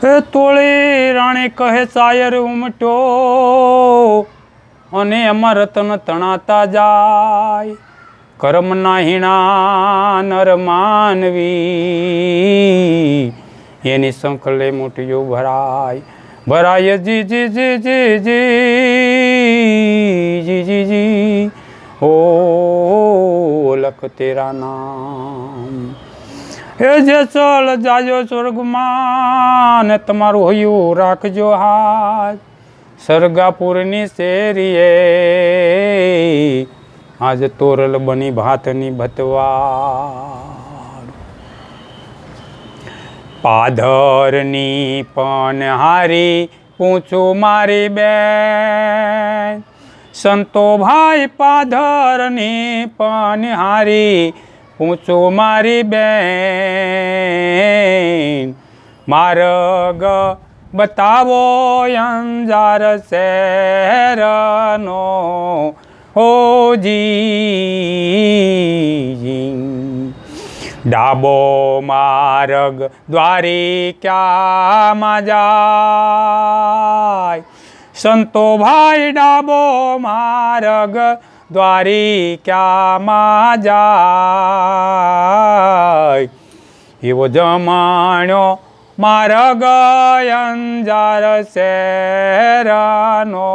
હે તોળી રાણી કહે શાયર ઉમટો અને એમાં રતન તણાતા જાય કર્મના હીણા નર માનવી એની સંખલે મુઠીઓ ભરાય જી જી જી જી જી જી જી જી ઓ લખ તેરા નામ એ જે ચલ જાજો સ્વર્ગમાં ને તમારું હૈયું રાખજો હાથ સરગાપુરની શેરીએ આજ તોરલ બની ભાતની ભતવાડ પાધરની પણ હારી પૂછું મારી બેન સંતો ભાઈ પાધરની પણ હારી પૂછું મારી બેન માર્ગ બતાવો અંજાર શહેરનો હોજી ડાબો માર્ગ દ્વારિકામાં જાય સંતો ભાઈ ડાબો માર્ગ દ્વારિકામાં જાય એવો જમાણ્યો માર્ગ અંજાર શહેરનો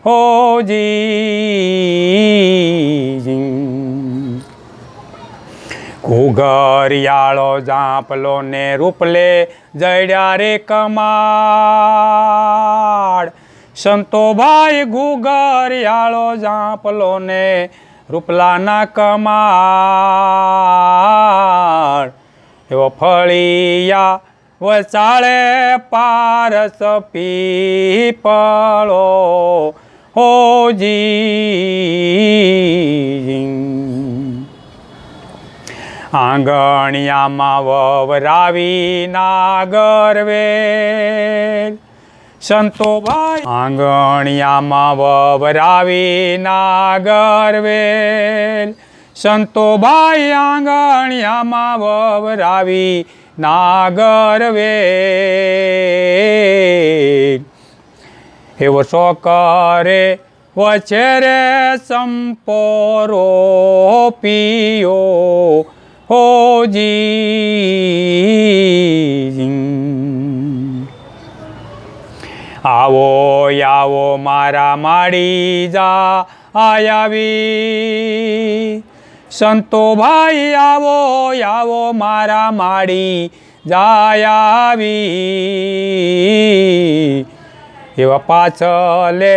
હોજી ઘૂઘરિયાળો ઝાંપલો ને રૂપલે જડ્યા રે કમાડ સંતો ભાઈ ઘૂઘરિયાળો ઝાંપલો ને રૂપલાના કમાડ એવો ફળિયા વસાળે પારસ પીપળો હોજી આંગણિયામાં વવરાવી નાગરવેલ સંતો ભાઈ આંગણિયામાં વવરાવી નાગરવેલ સંતો ભાઈ આંગણિયામાં વવરાવી નાગરવેલ એવો શોકરે વછેરે સંપોરો પીયો હોજી આવો આવો મારા માડી જા આવી સંતો ભાઈ આવો આવો મારા માડી જાય આવી એવા પાછલે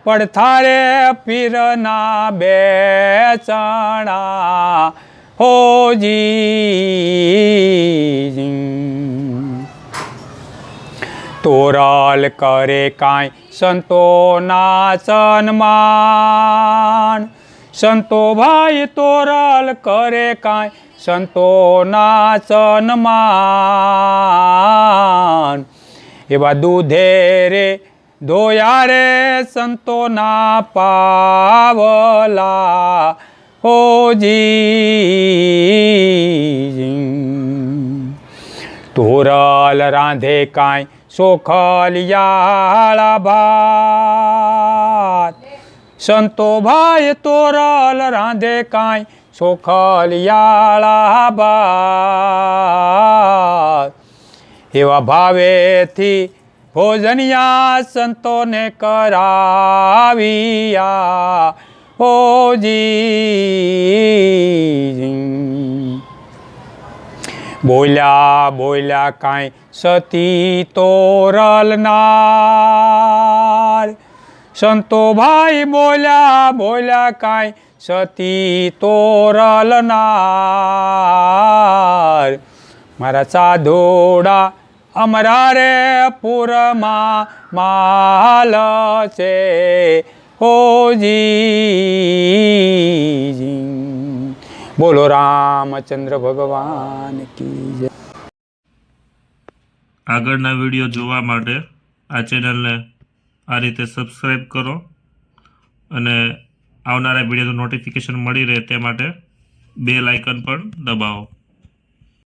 પડથારે પીરના બેચણા હોજી તોરલ કરે કાંઈ સંતોના સન્માન સંતો ભાઈ તોરલ કરે કાંઈ સંતોના સન્માન એવા દૂધે રે ધોયા રે સંતોના પાવલા હોજી તોરલ રાંધે કાંઈ સોખલિયાળા ભાત સંતો ભાઈ તોરલ રાંધે કાંઈ સોખલિયાળા ભાત એવા ભાવેથી ભોજનિયા સંતોને કરાવિયા હોજી બોલ્યા બોલ્યા કાંઈ સતી તોરલ નાર સંતો ભાઈ બોલ્યા બોલ્યા કાંઈ સતી તોરલ નાર મારા સાધોડા અમરા રે પુરમાં માલ છે હોજી બોલો રામચંદ્ર ભગવાન કી જય। આગળના વિડીયો જોવા માટે આ ચેનલને આ રીતે સબસ્ક્રાઈબ કરો અને આવનારા વિડીયોનું નોટિફિકેશન મળી રહે તે માટે બેલ આઇકન પણ દબાવો।